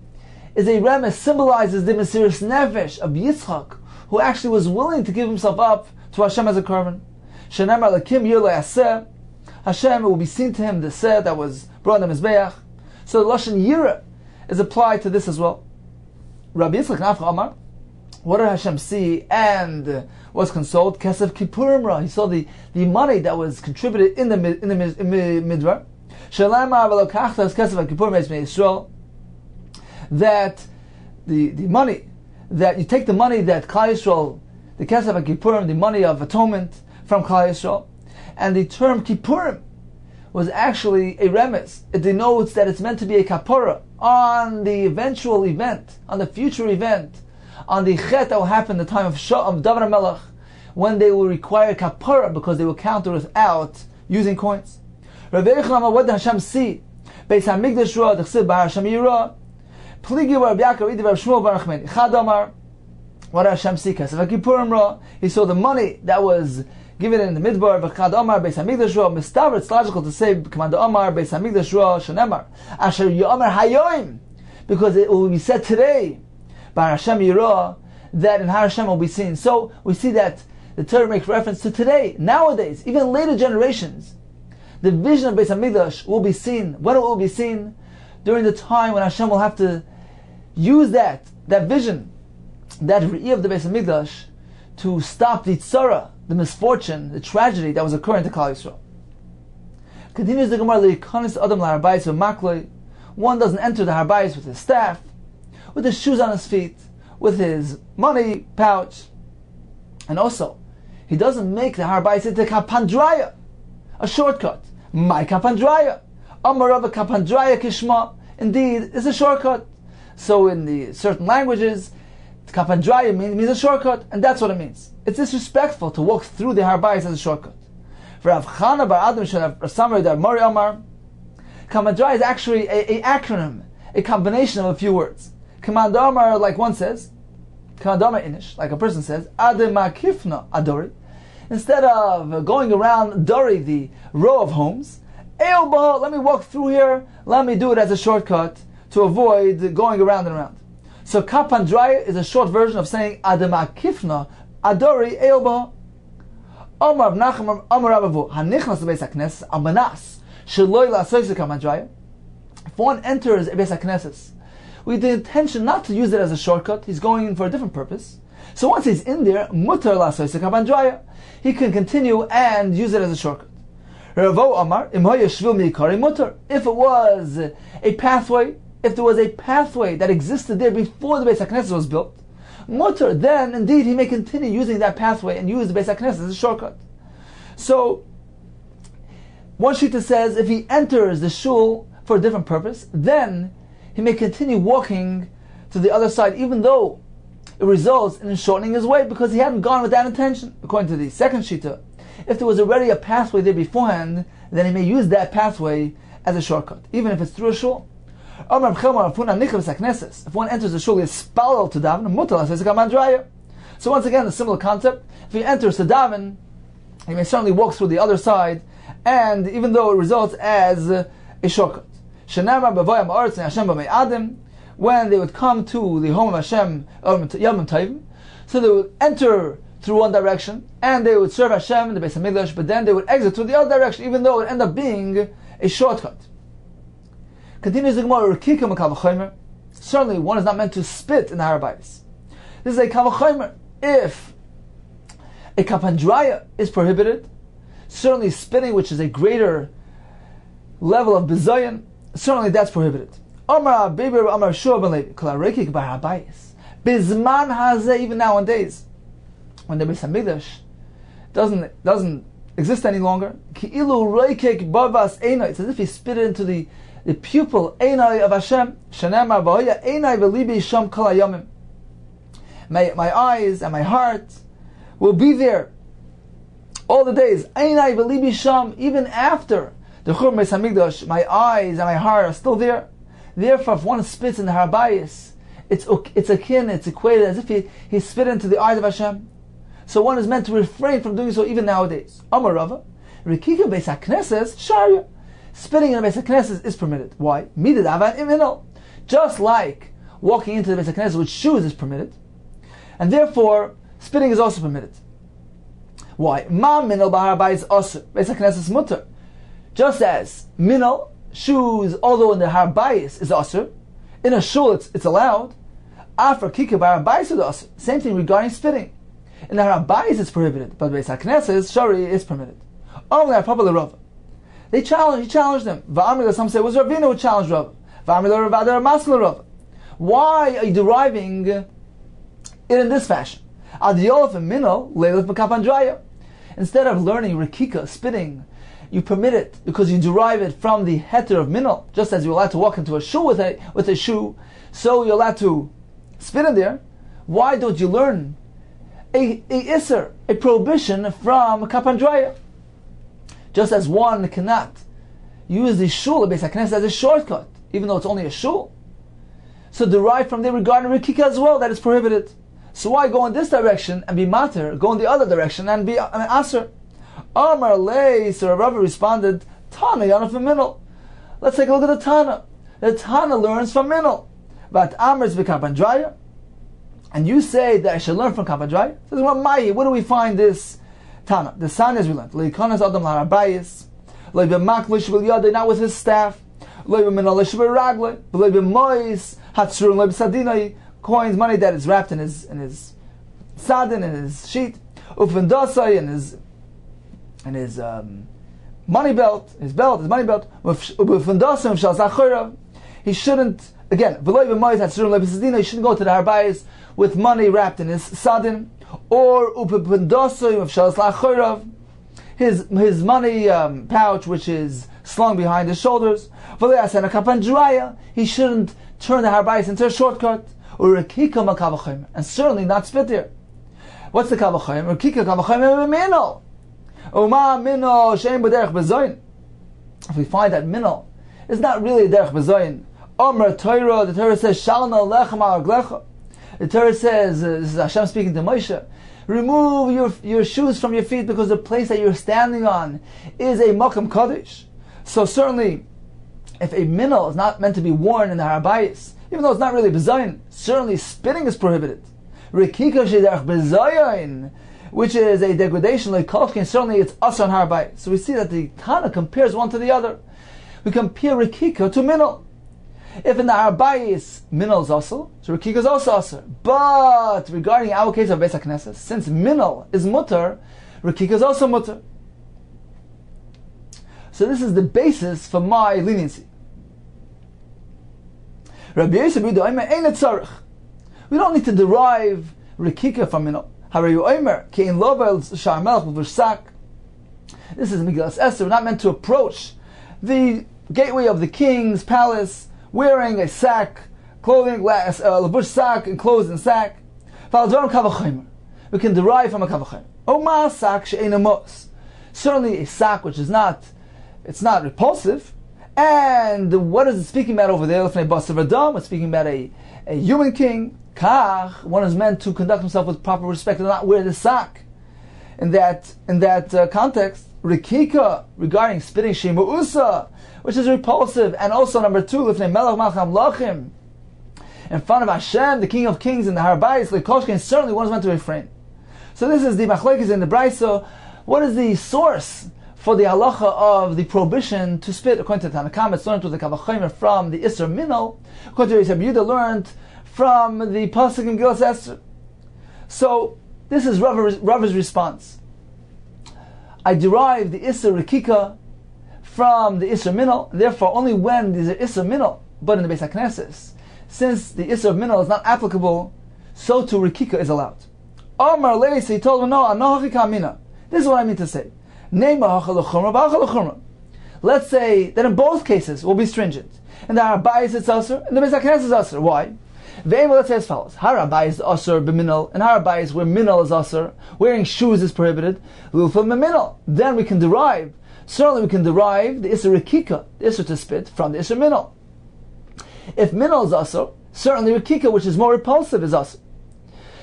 is a remes, symbolizes the Mesiras Nefesh of Yitzchak, who actually was willing to give himself up to Hashem as a carbon. Shenamar Lakim Yir Le'aseh, Hashem, it will be seen to him the seh that was brought in the Mizbeach. So the Lashon Yira is applied to this as well. Rabbi Yitzchak Nafcha Amar, what did Hashem see and was consoled? Kesef Kippurim Ra. He saw the money that was contributed in the Midbar. Shalama Velokachtas Kesef Kippurim Eis Yisrael. That the money, that you take the money that Klal Yisrael, the Kesef Kippurim, the money of atonement from Klal Yisrael, and the term Kippurim was actually a remes. It denotes that it's meant to be a kapara on the eventual event, on the future event, on the chet that will happen in the time of David HaMelech, when they will require kapara because they will counter without using coins. Rabbi Yechon, what did Hashem see? Beis HaMikdash Ra, D'chsiv Bahar Hashem Yira, Pligi Rabbi Yaakov, Idi Rabbi Shmuel Baruch Meni. Chad Amar, what did Hashem see? Kesef HaKippurim Ra. He saw the money that was given in the Midbar, V'chad Amar, Beis HaMikdash Ra. Mistaver, it's logical to say, Command Amar, Beis HaMikdash Ra, Shenemar, Asher Yomer Hayoim, because it will be said today, Bahar Hashem Yira, that in Har Hashem will be seen. So we see that the Torah makes reference to today, nowadays, even later generations. The vision of Beis HaMikdash will be seen. When it will be seen? During the time when Hashem will have to use that vision, that Re'ih of the Beis HaMikdash, to stop the tzara, the misfortune, the tragedy that was occurring to Klal Yisrael. Continues the Gemara, L'yikonis Adam L'Har Bayis V'makloi. One doesn't enter the Har Bayis with his staff, with his shoes on his feet, with his money pouch, and also he doesn't make the Har Bayis into kapandraya, a shortcut. My kapandraya, Amar Rav kapandraya kishma. indeed is a shortcut. So in the certain languages, kapandraya means a shortcut, and that's what it means. It's disrespectful to walk through the Har Bayis as a shortcut. For Rav Chana bar Adam Samar dar Mori Amar, kapandraya is actually a acronym, a combination of a few words. Kamanda Amar, like one says, Kamanda Amar Inish, like a person says, Adema Kifna Adori. Instead of going around Dori, the row of homes, Eoba, let me walk through here, let me do it as a shortcut to avoid going around and around. So Kapandraya is a short version of saying Adema Kifna Adori Eoba. Omar Nacham Amar Abavu Hanichnas Beis HaKnesses Amanas Sheloi LaSois Kapandraya. If one enters a Beis HaKnesses with the intention not to use it as a shortcut, he's going in for a different purpose. So once he's in there, Mutar LaSois Kapandraya, he can continue and use it as a shortcut. Ravo Amar Imhoya Shvil Mikari Mutar. If it was a pathway, if there was a pathway that existed there before the Beis HaKnesses was built, Mutar, then indeed he may continue using that pathway and use the Beis HaKnesses as a shortcut. So one shita says if he enters the shul for a different purpose, then he may continue walking to the other side, even though it results in shortening his way because he hadn't gone with that intention. According to the second shita, if there was already a pathway there beforehand, then he may use that pathway as a shortcut, even if it's through a shul. If one enters the shul, he is spalal to daven. So once again, a similar concept. If he enters to daven, he may certainly walk through the other side, and even though it results as a shortcut. When they would come to the home of Hashem, so they would enter through one direction, and they would serve Hashem in the Beis HaMikdash, but then they would exit through the other direction, even though it would end up being a shortcut. Continues the Gemara, certainly one is not meant to spit in the Har Bayis. This is a kavachomer. If a kapandraya is prohibited, certainly spitting, which is a greater level of bizayon, certainly that's prohibited. Amar Beber Amar Shua ben Levi Klarekik Bar Habayis Bizman Hazeh, even nowadays, when the Beis HaMikdash doesn't exist any longer, Ki'ilu Reikik Bavas Einai, it's as if he spit it into the pupil Einai of Hashem. Shanema Ba'oya Einai V'libi Sham Kol HaYomim. My eyes and my heart will be there all the days. Einai V'libi Sham, even after the Churban Beis HaMikdash, my eyes and my heart are still there. Therefore, if one spits in the Har Bayis, it's akin, it's equated as if he spit into the eyes of Hashem. So one is meant to refrain from doing so even nowadays. Amar Rava, Rikika Beis HaKnesses Sharia. Spitting in the Beis HaKnesses is permitted. Why? Midid Avan Iminal. Just like walking into the Beis HaKnesses with shoes is permitted, and therefore spitting is also permitted. Why? Ma Minal Bahar Bayis Osir. Beis HaKnesses Mutter. Just as Minal, shoes, although in the Har Bayis is Osir, in a shul it's allowed. After Kika Bahar Bayis is Osir. Same thing regarding spitting. In the Har Bayis it's prohibited, but Beis HaKnesses Shari is permitted. Only our Papa Rava. He challenged them. Va'amila, some say, was Ravina who challenged Rava. Va'amila Ravada Masla Rava. Why are you deriving it in this fashion? Adiyolaf and Minal, Leilaf B'kapandraya. Instead of learning Rikika, spitting, you permit it because you derive it from the heter of Minal. Just as you're allowed to walk into a shoe with a shoe, so you're allowed to spit in there. Why don't you learn a Isser, a prohibition from Kapandraya? Just as one cannot use the shul of Beis HaKnesses as a shortcut, even though it's only a shul. So derive from there regarding Rikika as well, that is prohibited. So why go in this direction and be mater, go in the other direction and be aser? Amar lei, so Rava responded, Tana yana from Minal. Let's take a look at the Tana. The Tana learns from Minal. But Amar is B'kapandraya, and you say that I should learn from Kapandraya. Says, well, Mayi, where do we find this Tana? The San is we learned. Leikonas Adam Har Bayis, Leibemaklish V'Yadei, not with his staff, Leibeminalish V'Ragle, Leibemois Hatzrun Leibesadinai, coins, money that is wrapped in his sadin, in his sheet, Ufendasai, in his money belt, his money belt, Ufendasai Shal Zachirav. He shouldn't, again, Leibemois Hatzrun Leibesadinai, he shouldn't go to the Har Bayis with money wrapped in his sadin, or Upependasai Shal Zachirav, his money pouch which is slung behind his shoulders. He shouldn't turn the harbayis into a shortcut. And certainly not spit there. What's the kavachayim? If we find that minol is not really derech bezoyin, the Torah says, the Torah says, this is Hashem speaking to Moshe, remove your shoes from your feet because the place that you're standing on is a makam kodesh. So certainly, if a minol is not meant to be worn in the harbayis, even though it's not really bezoyin, certainly spitting is prohibited. Rikika shederech bezoyin, which is a degradation like kolchkin, certainly it's asr on harbayis. So we see that the Tana compares one to the other. We compare rikika to minol. If in the harbayis minol is asr, so rikika is also asr. But regarding our case of Beis HaKnesses, since minol is mutter, rikika is also mutter. So this is the basis for my leniency. Rabbi Yosef B'Yehuda Omer ein tzarich. We don't need to derive rikika from minol. Harayu Omer kein lovel shar melech v'vursak. This is Megillas Esther. We're not meant to approach the gateway of the king's palace wearing a sack, clothing, labush sack, enclosed in sack. We can derive from a kavachaim. Oma sack she'ein amos. Certainly a sack which is not, it's not repulsive. And what is it speaking about over there? It's speaking about a human king. Kach, one is meant to conduct himself with proper respect and not wear the sack. In that context, rikika regarding spitting shema usa, which is repulsive, and also number 2, lifnei melech malcham lachim, in front of Hashem, the King of Kings, in the harbayis lekoshkin, certainly one is meant to refrain. So this is the machlekes in the brayso. What is the source for the halacha of the prohibition to spit? According to Tanakam, it's learned with the kavachomer from the Isser Minol. According to Rabbi Yehuda, learned from the pasuk in Megillas Esther. So this is Rava's response. I derive the Isser Rikika from the Isser Minol, therefore only when these are Isser Minol, but in the Beis HaKnesses, since the Isser Minol is not applicable, so too Rikika is allowed. Omar Leis, he told him, no, Anohachi Kamina. This is what I mean to say. Let's say that in both cases we'll be stringent. In the harbayis it's asur, in the Beis HaKnesses is asur. Why? Let's say as follows: harbayis is asur b'minol, and harbayis where minol is asur, wearing shoes is prohibited. Lulfa b'minol. Then we can derive. Certainly we can derive the isur rikika, the isur to spit, from the isur minol. If minol is asur, certainly rikika, which is more repulsive, is asur.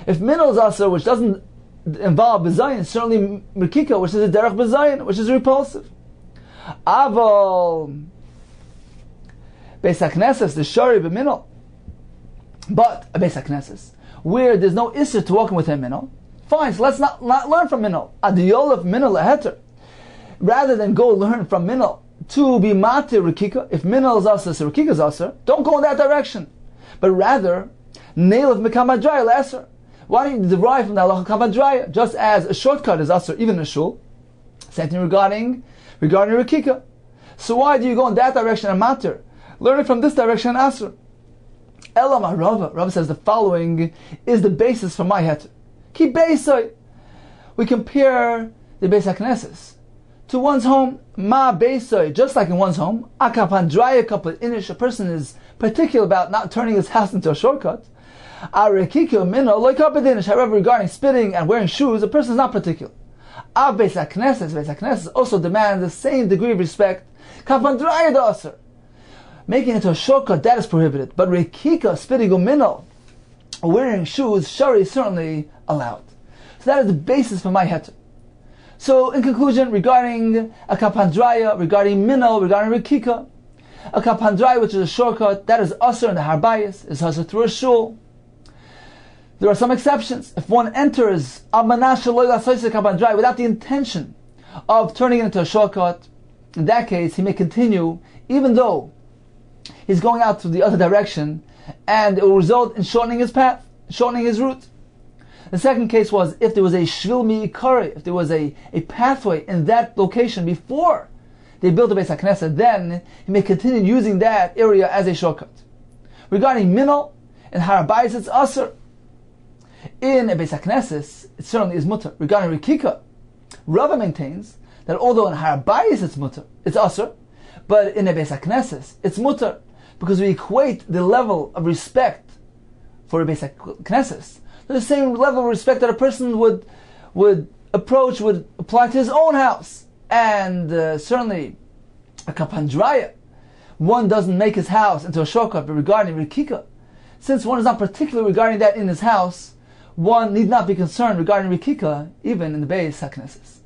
If minol is asur, which doesn't involve bezayin, certainly rikika, which is a derech bezayin, which is repulsive. Aval Beis HaKnesses, the shari b'minol. But a Beis HaKnesses, where there's no isser to walk with him minol, fine, so let's not learn from minol. Adiyol of minol leheter. Rather than go learn from minol to be matir rikika, if minol is asr, so rikika is asr, don't go in that direction. But rather, nail of mekamadraya leser. Why don't you derive from the halacha kamadraya? Just as a shortcut is asr, even in a shul. Same thing regarding rikika. So why do you go in that direction and matir? Learning from this direction and asr. Elam Rava says the following is the basis for my heter. Ki beisai. We compare the Beis HaKnesses to one's home. Ma beisai, just like in one's home. Akapandraya kaput inish. A person is particular about not turning his house into a shortcut. Arekikyo mino loy kaput inish. However, regarding spitting and wearing shoes, a person is not particular. Beis HaKnesses also demand the same degree of respect. Kapandraya da'asar. Making it into a shortcut, that is prohibited. But rekika, spitting minol, wearing shoes, shari is certainly allowed. So that is the basis for my heter. So in conclusion, regarding a kapandraya, regarding minol, regarding rekika, a kapandraya, which is a shortcut, that is asr in the harbayis, is asr through a shul. There are some exceptions. If one enters kapandraya without the intention of turning it into a shortcut, in that case, he may continue, even though he's going out to the other direction, and it will result in shortening his path, shortening his route. The second case was if there was a shvil mi'ikari, if there was a pathway in that location before they built the Beis HaKnesset, then he may continue using that area as a shortcut. Regarding minol, in harbayis it's asr. In a Beis HaKnesset, it certainly is mutter. Regarding rikika, Rava maintains that although in harbayis it's mutter, it's asr, But in a Beis HaKnesses, it's mutar, because we equate the level of respect for a Beis HaKnesses to the same level of respect that a person would apply to his own house. And certainly a kapandraya, one doesn't make his house into a shortcut regarding rikika. Since one is not particular regarding that in his house, one need not be concerned regarding rikika even in the Beis HaKnesses.